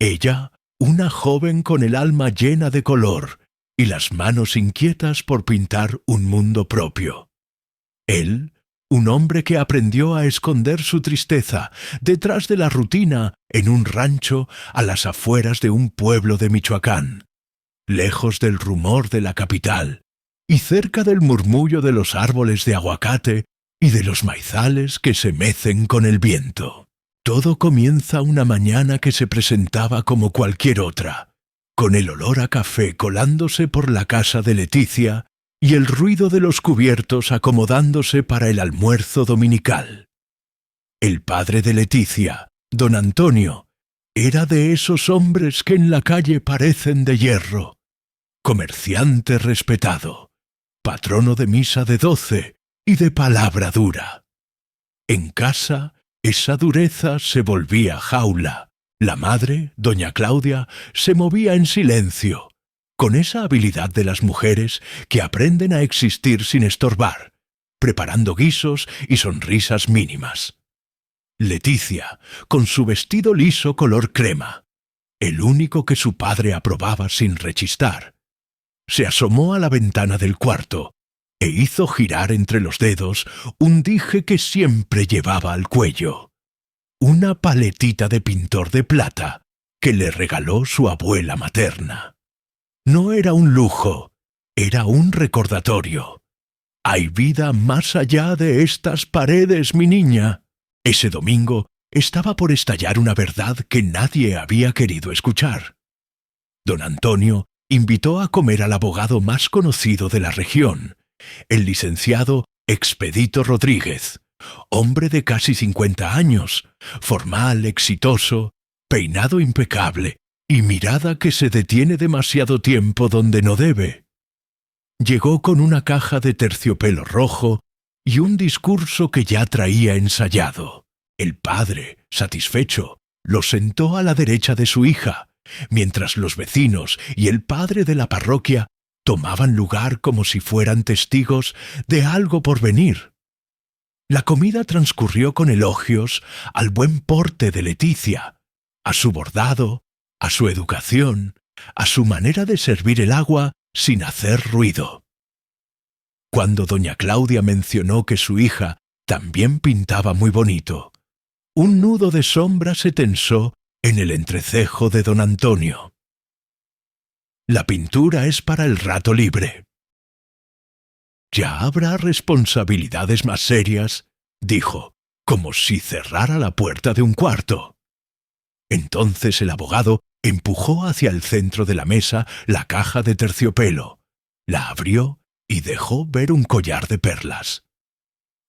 Ella, una joven con el alma llena de color y las manos inquietas por pintar un mundo propio. Él, un hombre que aprendió a esconder su tristeza detrás de la rutina en un rancho a las afueras de un pueblo de Michoacán, lejos del rumor de la capital y cerca del murmullo de los árboles de aguacate y de los maizales que se mecen con el viento. Todo comienza una mañana que se presentaba como cualquier otra, con el olor a café colándose por la casa de Leticia y el ruido de los cubiertos acomodándose para el almuerzo dominical. El padre de Leticia, don Antonio, era de esos hombres que en la calle parecen de hierro, comerciante respetado, patrono de misa de 12 y de palabra dura. En casa, esa dureza se volvía jaula. La madre, doña Claudia, se movía en silencio, con esa habilidad de las mujeres que aprenden a existir sin estorbar, preparando guisos y sonrisas mínimas. Leticia, con su vestido liso color crema, el único que su padre aprobaba sin rechistar, se asomó a la ventana del cuarto e hizo girar entre los dedos un dije que siempre llevaba al cuello, una paletita de pintor de plata que le regaló su abuela materna. No era un lujo, era un recordatorio. Hay vida más allá de estas paredes, mi niña. Ese domingo estaba por estallar una verdad que nadie había querido escuchar. Don Antonio invitó a comer al abogado más conocido de la región, el licenciado Expedito Rodríguez, hombre de casi 50 años, formal, exitoso, peinado impecable y mirada que se detiene demasiado tiempo donde no debe. Llegó con una caja de terciopelo rojo y un discurso que ya traía ensayado. El padre, satisfecho, lo sentó a la derecha de su hija, mientras los vecinos y el padre de la parroquia tomaban lugar como si fueran testigos de algo por venir. La comida transcurrió con elogios al buen porte de Leticia, a su bordado, a su educación, a su manera de servir el agua sin hacer ruido. Cuando doña Claudia mencionó que su hija también pintaba muy bonito, un nudo de sombra se tensó en el entrecejo de don Antonio. La pintura es para el rato libre. Ya habrá responsabilidades más serias, dijo, como si cerrara la puerta de un cuarto. Entonces el abogado empujó hacia el centro de la mesa la caja de terciopelo, la abrió y dejó ver un collar de perlas.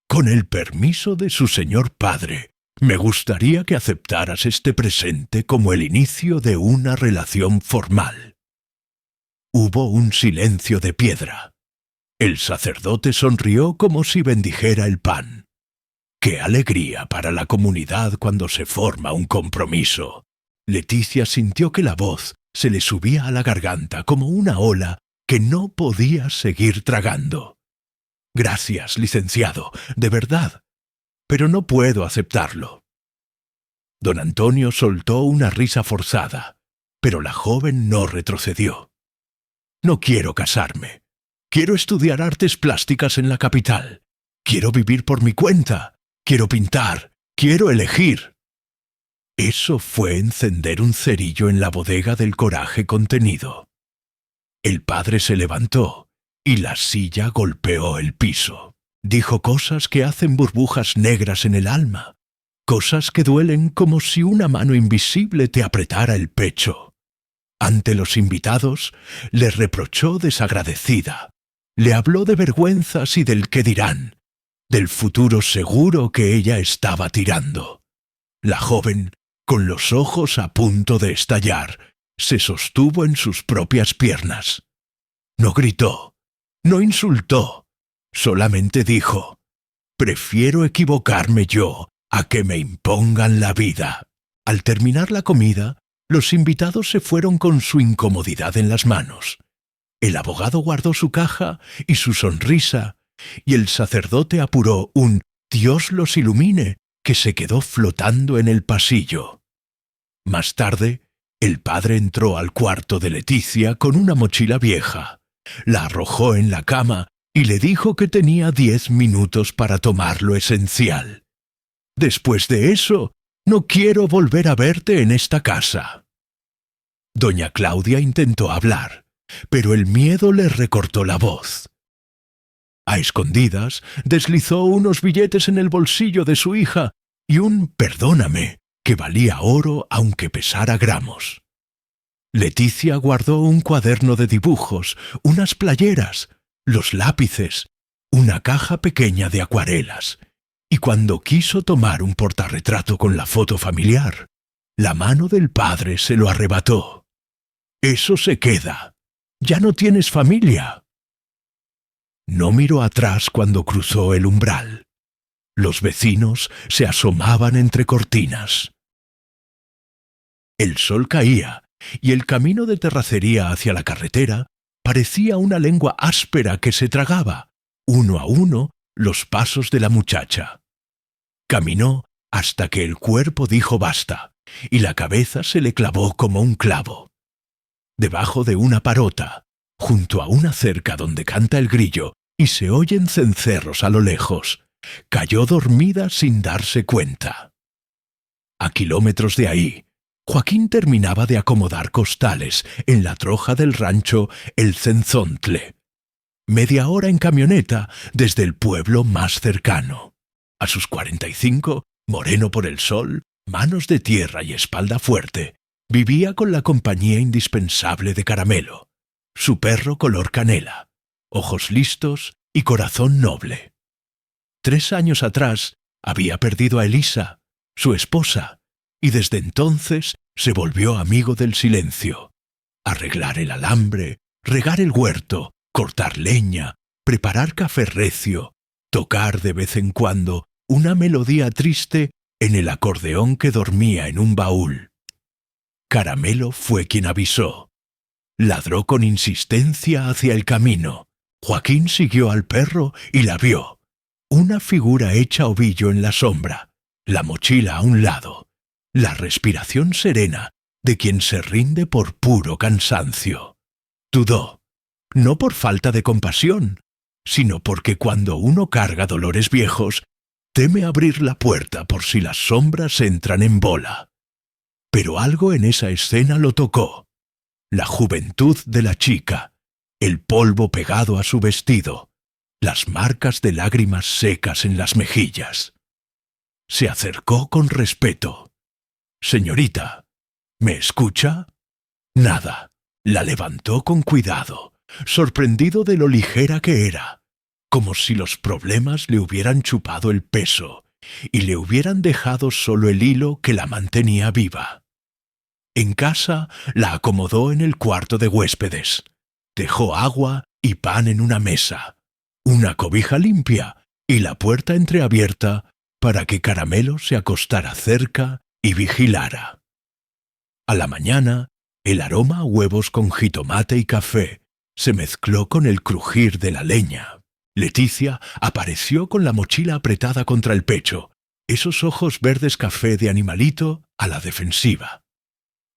Con el permiso de su señor padre, me gustaría que aceptaras este presente como el inicio de una relación formal. Hubo un silencio de piedra. El sacerdote sonrió como si bendijera el pan. ¡Qué alegría para la comunidad cuando se forma un compromiso! Leticia sintió que la voz se le subía a la garganta como una ola que no podía seguir tragando. Gracias, licenciado, de verdad, pero no puedo aceptarlo. Don Antonio soltó una risa forzada, pero la joven no retrocedió. No quiero casarme. Quiero estudiar artes plásticas en la capital. Quiero vivir por mi cuenta. Quiero pintar. Quiero elegir. Eso fue encender un cerillo en la bodega del coraje contenido. El padre se levantó y la silla golpeó el piso. Dijo cosas que hacen burbujas negras en el alma, cosas que duelen como si una mano invisible te apretara el pecho. Ante los invitados, le reprochó desagradecida. Le habló de vergüenzas y del qué dirán, del futuro seguro que ella estaba tirando. La joven, con los ojos a punto de estallar, se sostuvo en sus propias piernas. No gritó, no insultó, solamente dijo: «Prefiero equivocarme yo a que me impongan la vida». Al terminar la comida, los invitados se fueron con su incomodidad en las manos. El abogado guardó su caja y su sonrisa, y el sacerdote apuró un «Dios los ilumine» que se quedó flotando en el pasillo. Más tarde, El padre entró al cuarto de Leticia con una mochila vieja, la arrojó en la cama y le dijo que tenía 10 minutos para tomar lo esencial. Después de eso, no quiero volver a verte en esta casa. Doña Claudia intentó hablar, pero el miedo le recortó la voz. A escondidas, deslizó unos billetes en el bolsillo de su hija y un «perdóname» que valía oro aunque pesara gramos. Leticia guardó un cuaderno de dibujos, unas playeras, los lápices, una caja pequeña de acuarelas, y cuando quiso tomar un portarretrato con la foto familiar, la mano del padre se lo arrebató. «Eso se queda. Ya no tienes familia». No miró atrás cuando cruzó el umbral. Los vecinos se asomaban entre cortinas. El sol caía, y el camino de terracería hacia la carretera parecía una lengua áspera que se tragaba, uno a uno, los pasos de la muchacha. Caminó hasta que el cuerpo dijo basta, y la cabeza se le clavó como un clavo. Debajo de una parota, junto a una cerca donde canta el grillo y se oyen cencerros a lo lejos, cayó dormida sin darse cuenta. A kilómetros de ahí, Joaquín terminaba de acomodar costales en la troja del rancho El Cenzontle. Media hora en camioneta desde el pueblo más cercano. A sus 45, moreno por el sol, manos de tierra y espalda fuerte, vivía con la compañía indispensable de Caramelo, su perro color canela, ojos listos y corazón noble. 3 años atrás había perdido a Elisa, su esposa, y desde entonces se volvió amigo del silencio. Arreglar el alambre, regar el huerto, cortar leña, preparar café recio, tocar de vez en cuando una melodía triste en el acordeón que dormía en un baúl. Caramelo fue quien avisó. Ladró con insistencia hacia el camino. Joaquín siguió al perro y la vio. Una figura hecha ovillo en la sombra, la mochila a un lado, la respiración serena de quien se rinde por puro cansancio. Dudó, no por falta de compasión, sino porque cuando uno carga dolores viejos, teme abrir la puerta por si las sombras entran en bola. Pero algo en esa escena lo tocó. La juventud de la chica, el polvo pegado a su vestido, las marcas de lágrimas secas en las mejillas. Se acercó con respeto. «Señorita, ¿me escucha?» Nada. La levantó con cuidado, sorprendido de lo ligera que era, como si los problemas le hubieran chupado el peso y le hubieran dejado solo el hilo que la mantenía viva. En casa la acomodó en el cuarto de huéspedes. Dejó agua y pan en una mesa, una cobija limpia y la puerta entreabierta para que Caramelo se acostara cerca y vigilara. A la mañana, el aroma a huevos con jitomate y café se mezcló con el crujir de la leña. Leticia apareció con la mochila apretada contra el pecho, esos ojos verdes café de animalito a la defensiva.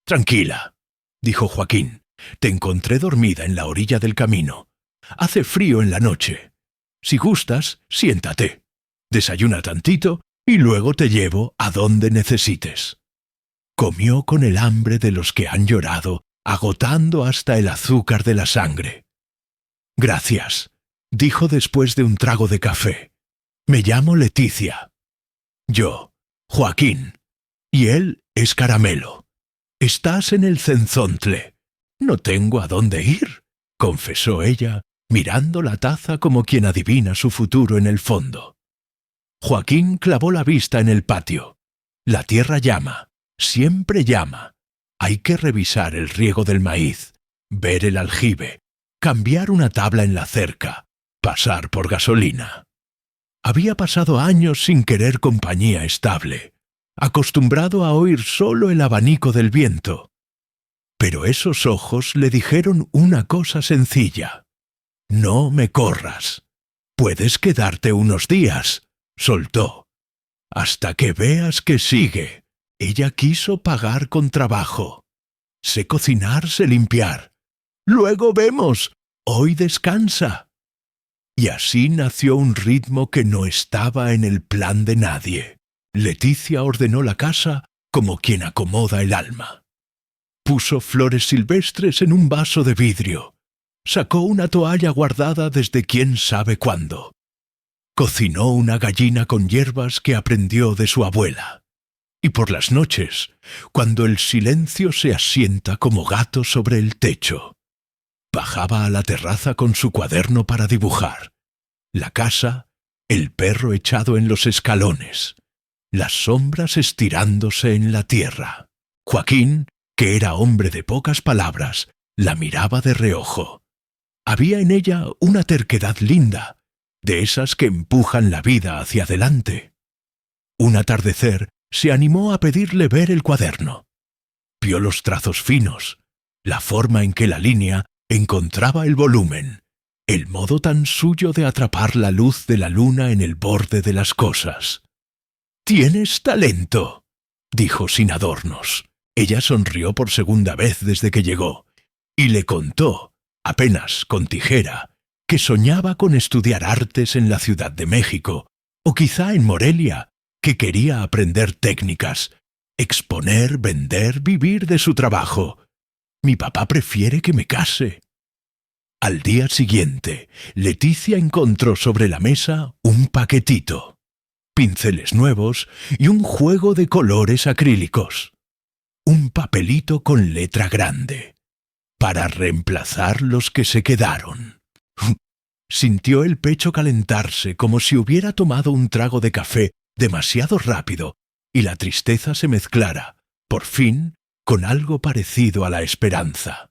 «Tranquila», dijo Joaquín, «te encontré dormida en la orilla del camino. Hace frío en la noche. Si gustas, siéntate. Desayuna tantito y luego te llevo a donde necesites». Comió con el hambre de los que han llorado, agotando hasta el azúcar de la sangre. «Gracias», dijo después de un trago de café. «Me llamo Leticia». «Yo, Joaquín. Y él es Caramelo. Estás en el Cenzontle. No tengo a dónde ir», confesó ella, mirando la taza como quien adivina su futuro en el fondo. Joaquín clavó la vista en el patio. La tierra llama, siempre llama. Hay que revisar el riego del maíz, ver el aljibe, cambiar una tabla en la cerca, pasar por gasolina. Había pasado años sin querer compañía estable, acostumbrado a oír solo el abanico del viento. Pero esos ojos le dijeron una cosa sencilla. «No me corras. Puedes quedarte unos días», soltó. «Hasta que veas que sigue». Ella quiso pagar con trabajo. Sé cocinar, sé limpiar. Luego vemos. Hoy descansa. Y así nació un ritmo que no estaba en el plan de nadie. Leticia ordenó la casa como quien acomoda el alma. Puso flores silvestres en un vaso de vidrio. Sacó una toalla guardada desde quién sabe cuándo. Cocinó una gallina con hierbas que aprendió de su abuela. Y por las noches, cuando el silencio se asienta como gato sobre el techo, bajaba a la terraza con su cuaderno para dibujar. La casa, el perro echado en los escalones, las sombras estirándose en la tierra. Joaquín, que era hombre de pocas palabras, la miraba de reojo. Había en ella una terquedad linda, de esas que empujan la vida hacia adelante. Un atardecer se animó a pedirle ver el cuaderno. Vio los trazos finos, la forma en que la línea encontraba el volumen, el modo tan suyo de atrapar la luz de la luna en el borde de las cosas. «Tienes talento», dijo sin adornos. Ella sonrió por segunda vez desde que llegó, y le contó, apenas con tijera, que soñaba con estudiar artes en la Ciudad de México, o quizá en Morelia, que quería aprender técnicas, exponer, vender, vivir de su trabajo. «Mi papá prefiere que me case». Al día siguiente, Leticia encontró sobre la mesa un paquetito, pinceles nuevos y un juego de colores acrílicos. Un papelito con letra grande, para reemplazar los que se quedaron. Sintió el pecho calentarse como si hubiera tomado un trago de café demasiado rápido y la tristeza se mezclara, por fin, con algo parecido a la esperanza.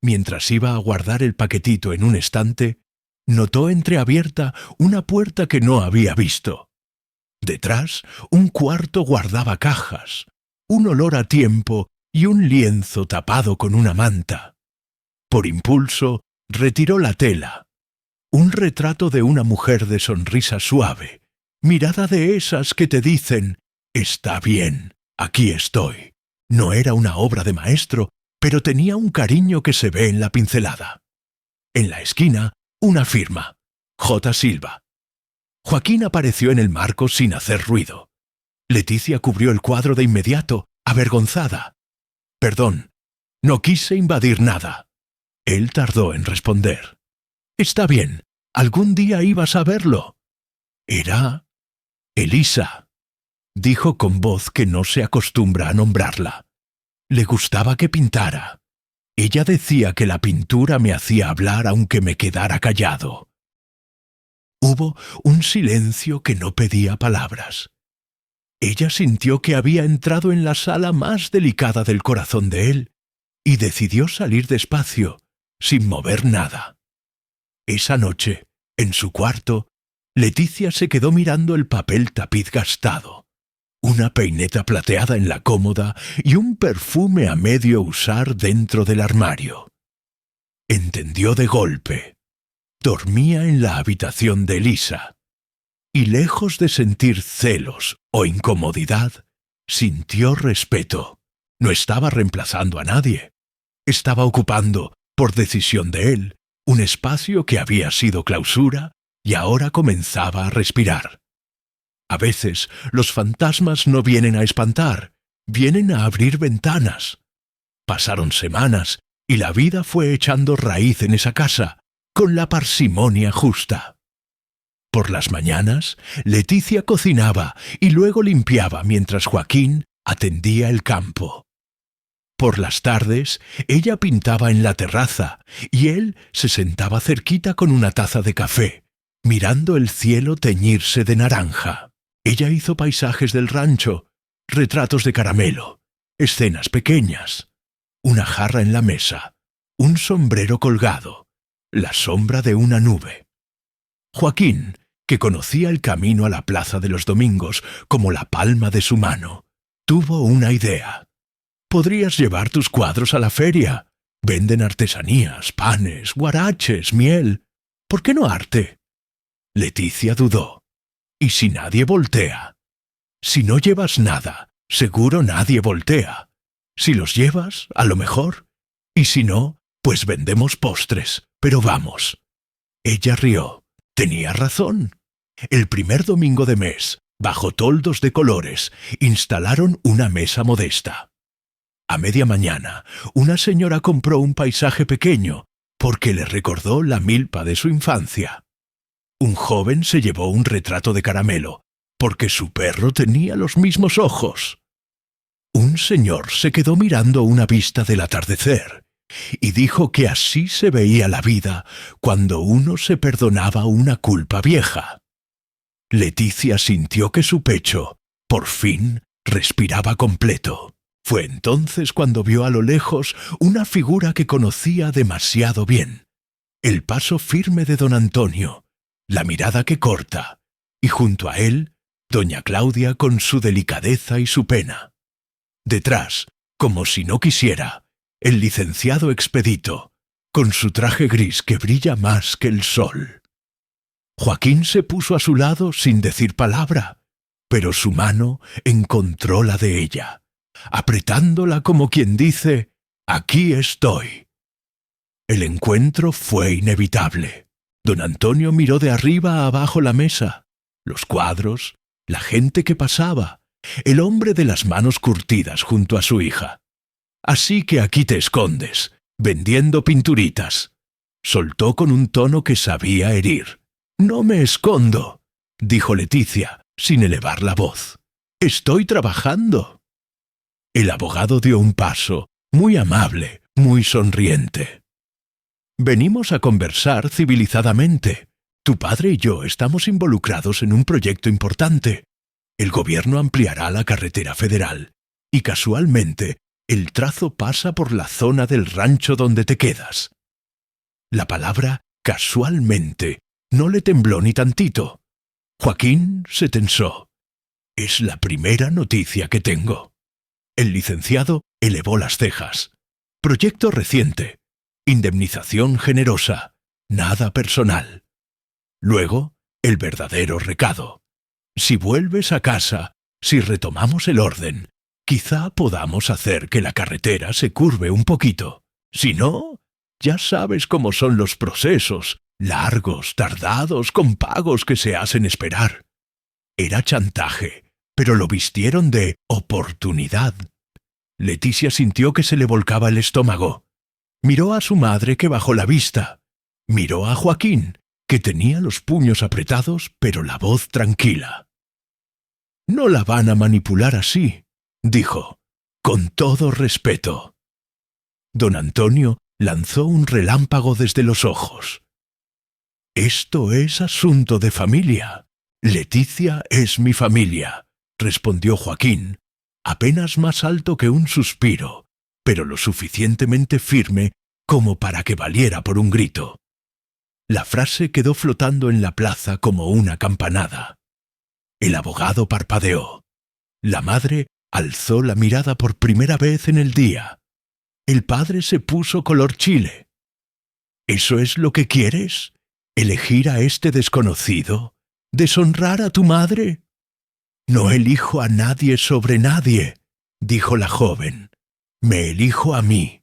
Mientras iba a guardar el paquetito en un estante, notó entreabierta una puerta que no había visto. Detrás, un cuarto guardaba cajas, un olor a tiempo y un lienzo tapado con una manta. Por impulso, retiró la tela. Un retrato de una mujer de sonrisa suave, mirada de esas que te dicen «Está bien, aquí estoy». No era una obra de maestro, pero tenía un cariño que se ve en la pincelada. En la esquina, una firma, J. Silva. Joaquín apareció en el marco sin hacer ruido. Leticia cubrió el cuadro de inmediato, avergonzada. «Perdón, no quise invadir nada». Él tardó en responder. «Está bien, algún día ibas a verlo». «Era Elisa», dijo con voz que no se acostumbra a nombrarla. Le gustaba que pintara. Ella decía que la pintura me hacía hablar aunque me quedara callado. Hubo un silencio que no pedía palabras. Ella sintió que había entrado en la sala más delicada del corazón de él y decidió salir despacio, sin mover nada. Esa noche, en su cuarto, Leticia se quedó mirando el papel tapiz gastado, una peineta plateada en la cómoda y un perfume a medio usar dentro del armario. Entendió de golpe. Dormía en la habitación de Elisa, y lejos de sentir celos o incomodidad, sintió respeto. No estaba reemplazando a nadie. Estaba ocupando, por decisión de él, un espacio que había sido clausura y ahora comenzaba a respirar. A veces los fantasmas no vienen a espantar, vienen a abrir ventanas. Pasaron semanas y la vida fue echando raíz en esa casa, con la parsimonia justa. Por las mañanas, Leticia cocinaba y luego limpiaba mientras Joaquín atendía el campo. Por las tardes, ella pintaba en la terraza y él se sentaba cerquita con una taza de café, mirando el cielo teñirse de naranja. Ella hizo paisajes del rancho, retratos de caramelo, escenas pequeñas, una jarra en la mesa, un sombrero colgado, la sombra de una nube. Joaquín, que conocía el camino a la plaza de los domingos como la palma de su mano, tuvo una idea. Podrías llevar tus cuadros a la feria. Venden artesanías, panes, guaraches, miel. ¿Por qué no arte? Leticia dudó. ¿Y si nadie voltea? Si no llevas nada, seguro nadie voltea. Si los llevas, a lo mejor. Y si no, pues vendemos postres. Pero vamos. Ella rió. Tenía razón. El primer domingo de mes, bajo toldos de colores, instalaron una mesa modesta. A media mañana, una señora compró un paisaje pequeño, porque le recordó la milpa de su infancia. Un joven se llevó un retrato de caramelo, porque su perro tenía los mismos ojos. Un señor se quedó mirando una vista del atardecer, y dijo que así se veía la vida cuando uno se perdonaba una culpa vieja. Leticia sintió que su pecho, por fin, respiraba completo. Fue entonces cuando vio a lo lejos una figura que conocía demasiado bien. El paso firme de don Antonio, la mirada que corta, y junto a él, doña Claudia con su delicadeza y su pena. Detrás, como si no quisiera, el licenciado Expedito, con su traje gris que brilla más que el sol. Joaquín se puso a su lado sin decir palabra, pero su mano encontró la de ella, apretándola como quien dice, «Aquí estoy». El encuentro fue inevitable. Don Antonio miró de arriba a abajo la mesa, los cuadros, la gente que pasaba, el hombre de las manos curtidas junto a su hija. «Así que aquí te escondes, vendiendo pinturitas», soltó con un tono que sabía herir. «No me escondo», dijo Leticia, sin elevar la voz. «Estoy trabajando». El abogado dio un paso, muy amable, muy sonriente. «Venimos a conversar civilizadamente. Tu padre y yo estamos involucrados en un proyecto importante. El gobierno ampliará la carretera federal, y casualmente el trazo pasa por la zona del rancho donde te quedas». La palabra «casualmente» no le tembló ni tantito. Joaquín se tensó. «Es la primera noticia que tengo». El licenciado elevó las cejas. «Proyecto reciente. Indemnización generosa. Nada personal». Luego, el verdadero recado. «Si vuelves a casa, si retomamos el orden, quizá podamos hacer que la carretera se curve un poquito. Si no, ya sabes cómo son los procesos, largos, tardados, con pagos que se hacen esperar». Era chantaje, pero lo vistieron de oportunidad. Leticia sintió que se le volcaba el estómago. Miró a su madre, que bajó la vista. Miró a Joaquín, que tenía los puños apretados, pero la voz tranquila. «No la van a manipular así», dijo, «con todo respeto». Don Antonio lanzó un relámpago desde los ojos. «Esto es asunto de familia. Leticia es mi familia», respondió Joaquín, apenas más alto que un suspiro, pero lo suficientemente firme como para que valiera por un grito. La frase quedó flotando en la plaza como una campanada. El abogado parpadeó. La madre alzó la mirada por primera vez en el día. El padre se puso color chile. «¿Eso es lo que quieres? ¿Elegir a este desconocido? ¿Deshonrar a tu madre?» «No elijo a nadie sobre nadie», dijo la joven. «Me elijo a mí.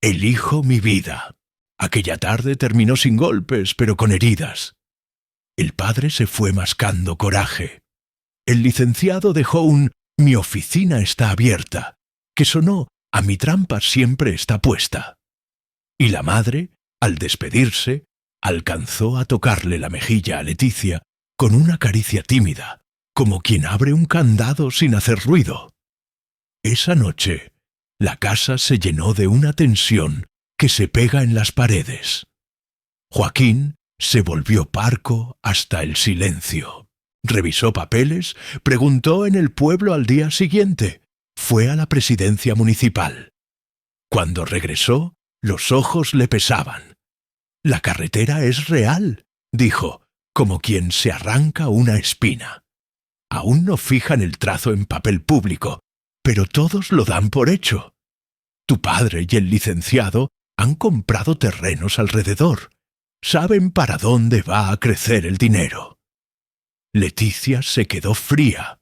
Elijo mi vida». Aquella tarde terminó sin golpes, pero con heridas. El padre se fue mascando coraje. El licenciado dejó un «mi oficina está abierta», que sonó «a mi trampa siempre está puesta». Y la madre, al despedirse, alcanzó a tocarle la mejilla a Leticia con una caricia tímida, como quien abre un candado sin hacer ruido. Esa noche, la casa se llenó de una tensión que se pega en las paredes. Joaquín se volvió parco hasta el silencio. Revisó papeles, preguntó en el pueblo al día siguiente, fue a la presidencia municipal. Cuando regresó, los ojos le pesaban. «La carretera es real», dijo, como quien se arranca una espina. «Aún no fijan el trazo en papel público, pero todos lo dan por hecho. Tu padre y el licenciado han comprado terrenos alrededor. Saben para dónde va a crecer el dinero». Leticia se quedó fría.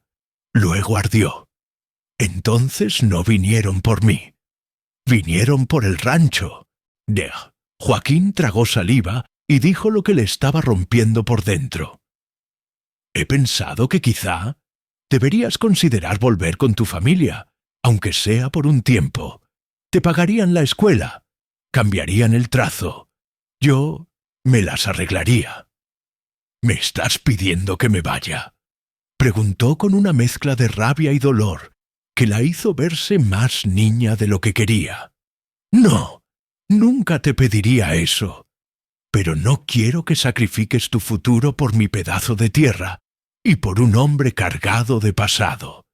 Luego ardió. «Entonces no vinieron por mí. Vinieron por el rancho. Joaquín tragó saliva y dijo lo que le estaba rompiendo por dentro. He pensado que quizá deberías considerar volver con tu familia, aunque sea por un tiempo. Te pagarían la escuela, cambiarían el trazo. Yo me las arreglaría. ¿Me estás pidiendo que me vaya?, preguntó con una mezcla de rabia y dolor que la hizo verse más niña de lo que quería. No, nunca te pediría eso. Pero no quiero que sacrifiques tu futuro por mi pedazo de tierra y por un hombre cargado de pasado.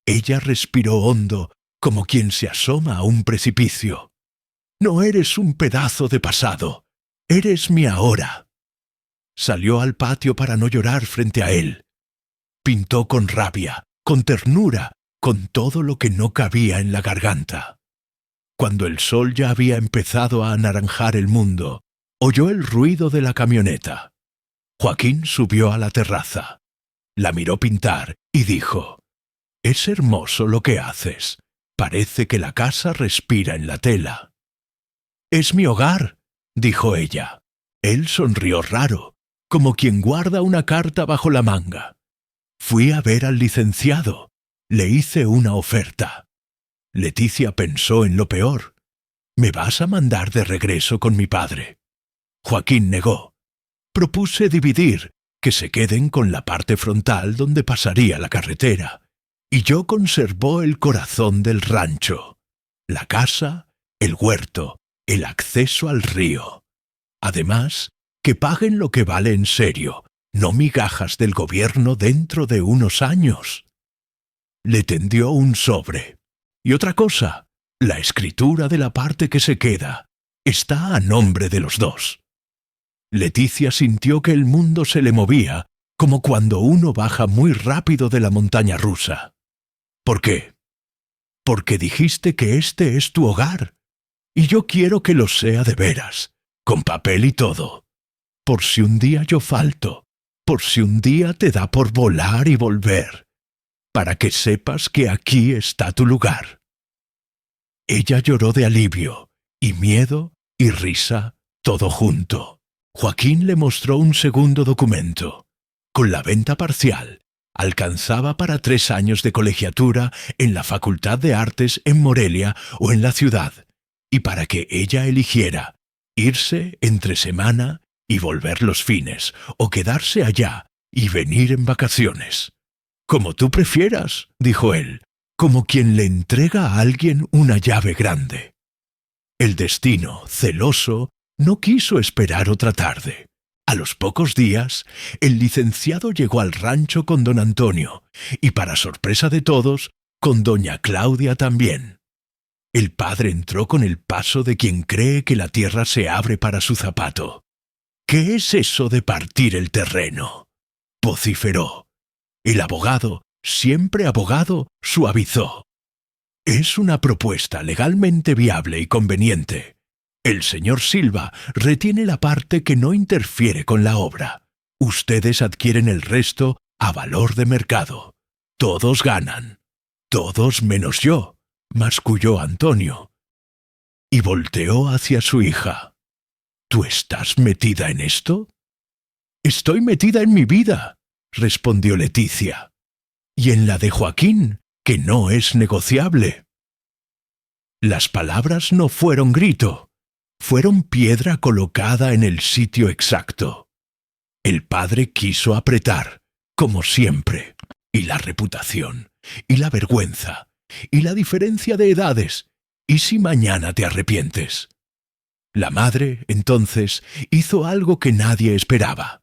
Ella respiró hondo, como quien se asoma a un precipicio. No eres un pedazo de pasado, eres mi ahora. Salió al patio para no llorar frente a él. Pintó con rabia, con ternura, con todo lo que no cabía en la garganta. Cuando el sol ya había empezado a anaranjar el mundo, oyó el ruido de la camioneta. Joaquín subió a la terraza. La miró pintar y dijo: «Es hermoso lo que haces. Parece que la casa respira en la tela». «Es mi hogar», dijo ella. Él sonrió raro, como quien guarda una carta bajo la manga. «Fui a ver al licenciado. Le hice una oferta». Leticia pensó en lo peor. «¿Me vas a mandar de regreso con mi padre?». Joaquín negó. «Propuse dividir, que se queden con la parte frontal donde pasaría la carretera, y yo conservó el corazón del rancho, la casa, el huerto, el acceso al río. Además, que paguen lo que vale en serio, no migajas del gobierno dentro de unos años». Le tendió un sobre. «Y otra cosa, la escritura de la parte que se queda está a nombre de los dos». Leticia sintió que el mundo se le movía, como cuando uno baja muy rápido de la montaña rusa. «¿Por qué?». «Porque dijiste que este es tu hogar, y yo quiero que lo sea de veras, con papel y todo. Por si un día yo falto, por si un día te da por volar y volver, para que sepas que aquí está tu lugar». Ella lloró de alivio, y miedo, y risa, todo junto. Joaquín le mostró un segundo documento. Con la venta parcial, alcanzaba para 3 años de colegiatura en la Facultad de Artes en Morelia o en la ciudad, y para que ella eligiera irse entre semana y volver los fines, o quedarse allá y venir en vacaciones. «Como tú prefieras», dijo él, como quien le entrega a alguien una llave grande. El destino, celoso, no quiso esperar otra tarde. A los pocos días, el licenciado llegó al rancho con don Antonio, y para sorpresa de todos, con doña Claudia también. El padre entró con el paso de quien cree que la tierra se abre para su zapato. «¿Qué es eso de partir el terreno?», vociferó. El abogado, siempre abogado, suavizó. «Es una propuesta legalmente viable y conveniente. El señor Silva retiene la parte que no interfiere con la obra. Ustedes adquieren el resto a valor de mercado. Todos ganan. Todos menos yo», masculló Antonio. Y volteó hacia su hija. «¿Tú estás metida en esto?». «Estoy metida en mi vida», respondió Leticia. «Y en la de Joaquín, que no es negociable». Las palabras no fueron grito, fueron piedra colocada en el sitio exacto. El padre quiso apretar, como siempre, y la reputación, y la vergüenza, y la diferencia de edades, y si mañana te arrepientes. La madre, entonces, hizo algo que nadie esperaba.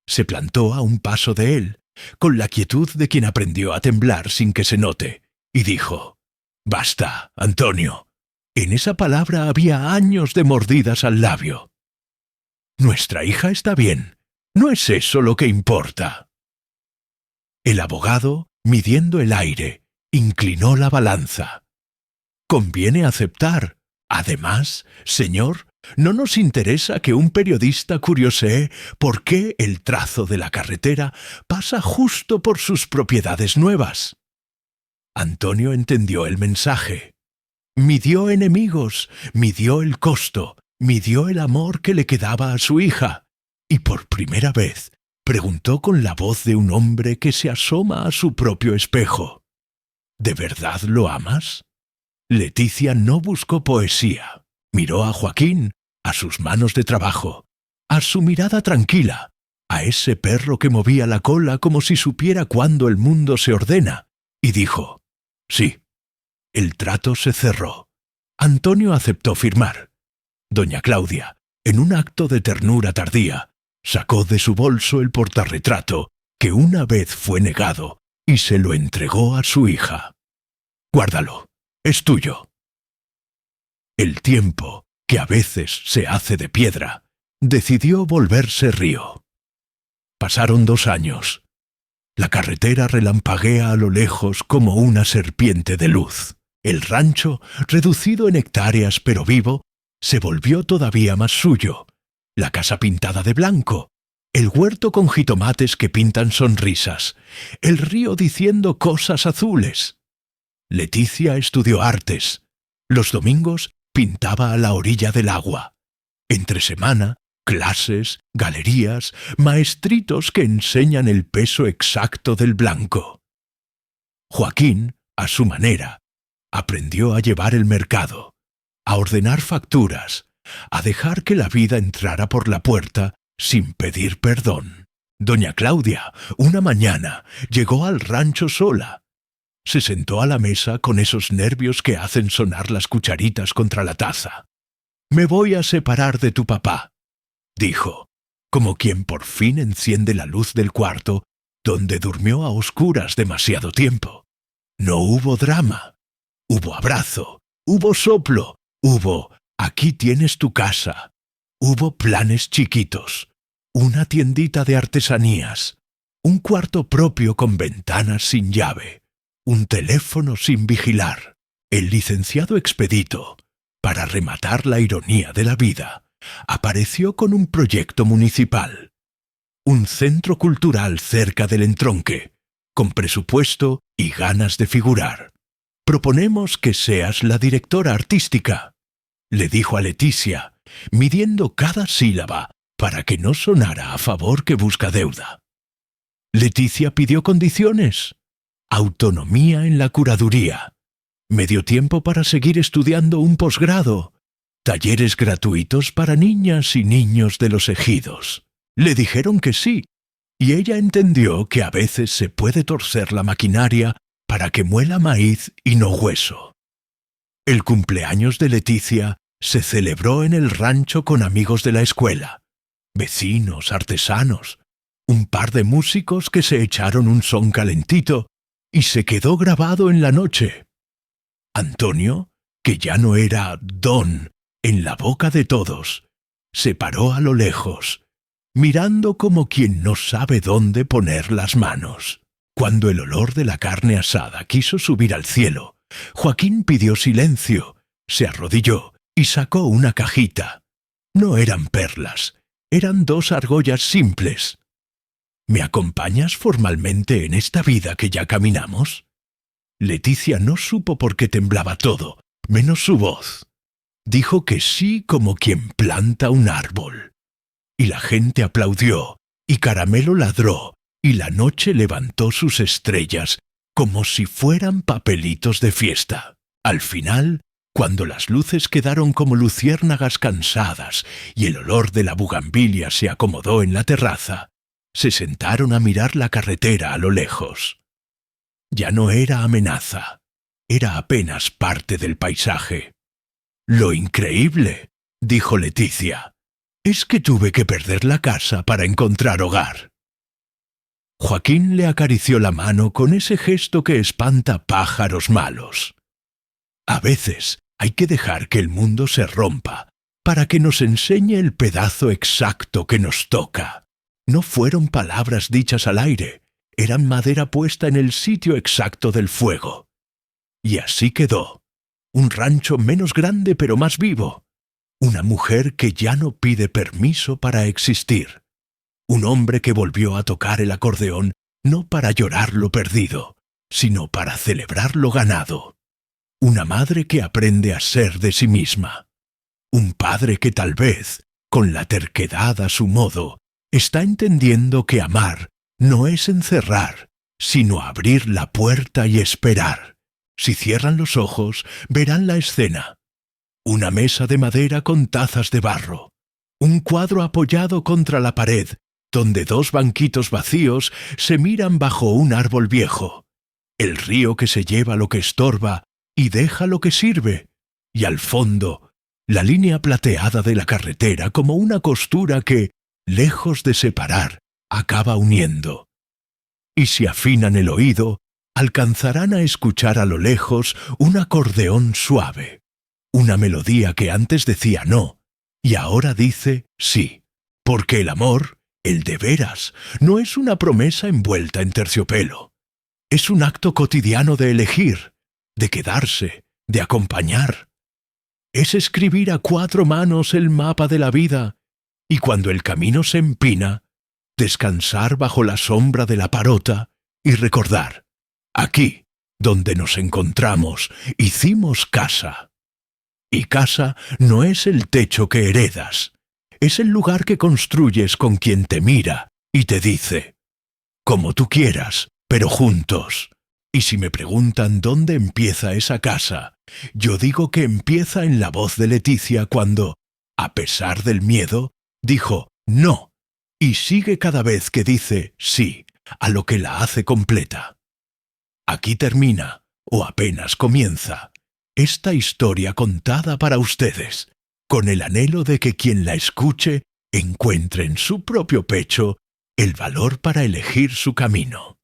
Se plantó a un paso de él, con la quietud de quien aprendió a temblar sin que se note, y dijo: «Basta, Antonio». En esa palabra había años de mordidas al labio. «Nuestra hija está bien. No es eso lo que importa». El abogado, midiendo el aire, inclinó la balanza. «Conviene aceptar. Además, señor, no nos interesa que un periodista curiosee por qué el trazo de la carretera pasa justo por sus propiedades nuevas». Antonio entendió el mensaje. Midió enemigos, midió el costo, midió el amor que le quedaba a su hija, y por primera vez preguntó con la voz de un hombre que se asoma a su propio espejo: ¿de verdad lo amas? Leticia no buscó poesía. Miró a Joaquín, a sus manos de trabajo, a su mirada tranquila, a ese perro que movía la cola como si supiera cuándo el mundo se ordena, y dijo: sí. El trato se cerró. Antonio aceptó firmar. Doña Claudia, en un acto de ternura tardía, sacó de su bolso el portarretrato que una vez fue negado y se lo entregó a su hija. Guárdalo, es tuyo. El tiempo, que a veces se hace de piedra, decidió volverse río. Pasaron 2 años. La carretera relampaguea a lo lejos como una serpiente de luz. El rancho, reducido en hectáreas pero vivo, se volvió todavía más suyo. La casa pintada de blanco, el huerto con jitomates que pintan sonrisas, el río diciendo cosas azules. Leticia estudió artes. Los domingos pintaba a la orilla del agua. Entre semana, clases, galerías, maestritos que enseñan el peso exacto del blanco. Joaquín, a su manera, aprendió a llevar el mercado, a ordenar facturas, a dejar que la vida entrara por la puerta sin pedir perdón. Doña Claudia, una mañana, llegó al rancho sola. Se sentó a la mesa con esos nervios que hacen sonar las cucharitas contra la taza. «Me voy a separar de tu papá», dijo, como quien por fin enciende la luz del cuarto donde durmió a oscuras demasiado tiempo. No hubo drama. Hubo abrazo, hubo soplo, hubo «aquí tienes tu casa», hubo planes chiquitos, una tiendita de artesanías, un cuarto propio con ventanas sin llave, un teléfono sin vigilar. El licenciado Expedito, para rematar la ironía de la vida, apareció con un proyecto municipal. Un centro cultural cerca del entronque, con presupuesto y ganas de figurar. «Proponemos que seas la directora artística», le dijo a Leticia, midiendo cada sílaba para que no sonara a favor que busca deuda. Leticia pidió condiciones: autonomía en la curaduría, medio tiempo para seguir estudiando un posgrado, talleres gratuitos para niñas y niños de los ejidos. Le dijeron que sí, y ella entendió que a veces se puede torcer la maquinaria para que muela maíz y no hueso. El cumpleaños de Leticia se celebró en el rancho con amigos de la escuela, vecinos, artesanos, un par de músicos que se echaron un son calentito y se quedó grabado en la noche. Antonio, que ya no era don en la boca de todos, se paró a lo lejos, mirando como quien no sabe dónde poner las manos. Cuando el olor de la carne asada quiso subir al cielo, Joaquín pidió silencio, se arrodilló y sacó una cajita. No eran perlas, eran 2 argollas simples. «¿Me acompañas formalmente en esta vida que ya caminamos?» Leticia no supo por qué temblaba todo, menos su voz. Dijo que sí como quien planta un árbol. Y la gente aplaudió, y Caramelo ladró, y la noche levantó sus estrellas como si fueran papelitos de fiesta. Al final, cuando las luces quedaron como luciérnagas cansadas y el olor de la bugambilia se acomodó en la terraza, se sentaron a mirar la carretera a lo lejos. Ya no era amenaza, era apenas parte del paisaje. «Lo increíble», dijo Leticia, «es que tuve que perder la casa para encontrar hogar». Joaquín le acarició la mano con ese gesto que espanta pájaros malos. A veces hay que dejar que el mundo se rompa para que nos enseñe el pedazo exacto que nos toca. No fueron palabras dichas al aire, eran madera puesta en el sitio exacto del fuego. Y así quedó. Un rancho menos grande pero más vivo. Una mujer que ya no pide permiso para existir. Un hombre que volvió a tocar el acordeón no para llorar lo perdido, sino para celebrar lo ganado. una madre que aprende a ser de sí misma, un padre que tal vez, con la terquedad a su modo, está entendiendo que amar no es encerrar, sino abrir la puerta y esperar. Si cierran los ojos, verán la escena. Una mesa de madera con tazas de barro, un cuadro apoyado contra la pared, donde dos banquitos vacíos se miran bajo un árbol viejo, el río que se lleva lo que estorba y deja lo que sirve, y al fondo, la línea plateada de la carretera como una costura que, lejos de separar, acaba uniendo. Y si afinan el oído, alcanzarán a escuchar a lo lejos un acordeón suave, una melodía que antes decía no, y ahora dice sí, porque el amor, el de veras, no es una promesa envuelta en terciopelo. Es un acto cotidiano de elegir, de quedarse, de acompañar. Es escribir a cuatro manos el mapa de la vida, y cuando el camino se empina, descansar bajo la sombra de la parota y recordar, aquí, donde nos encontramos, hicimos casa. Y casa no es el techo que heredas, es el lugar que construyes con quien te mira y te dice, como tú quieras, pero juntos. Y si me preguntan dónde empieza esa casa, yo digo que empieza en la voz de Leticia cuando, a pesar del miedo, dijo no, y sigue cada vez que dice sí, a lo que la hace completa. Aquí termina, o apenas comienza, esta historia contada para ustedes, con el anhelo de que quien la escuche encuentre en su propio pecho el valor para elegir su camino.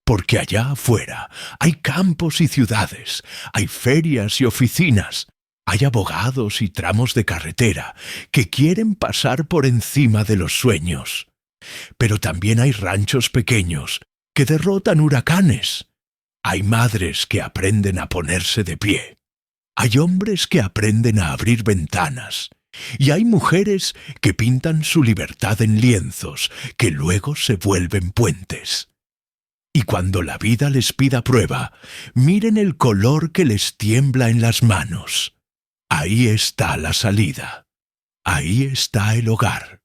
Porque allá afuera hay campos y ciudades, hay ferias y oficinas, hay abogados y tramos de carretera que quieren pasar por encima de los sueños. Pero también hay ranchos pequeños que derrotan huracanes. Hay madres que aprenden a ponerse de pie. Hay hombres que aprenden a abrir ventanas. Y hay mujeres que pintan su libertad en lienzos que luego se vuelven puentes. Y cuando la vida les pida prueba, miren el color que les tiembla en las manos. Ahí está la salida. Ahí está el hogar.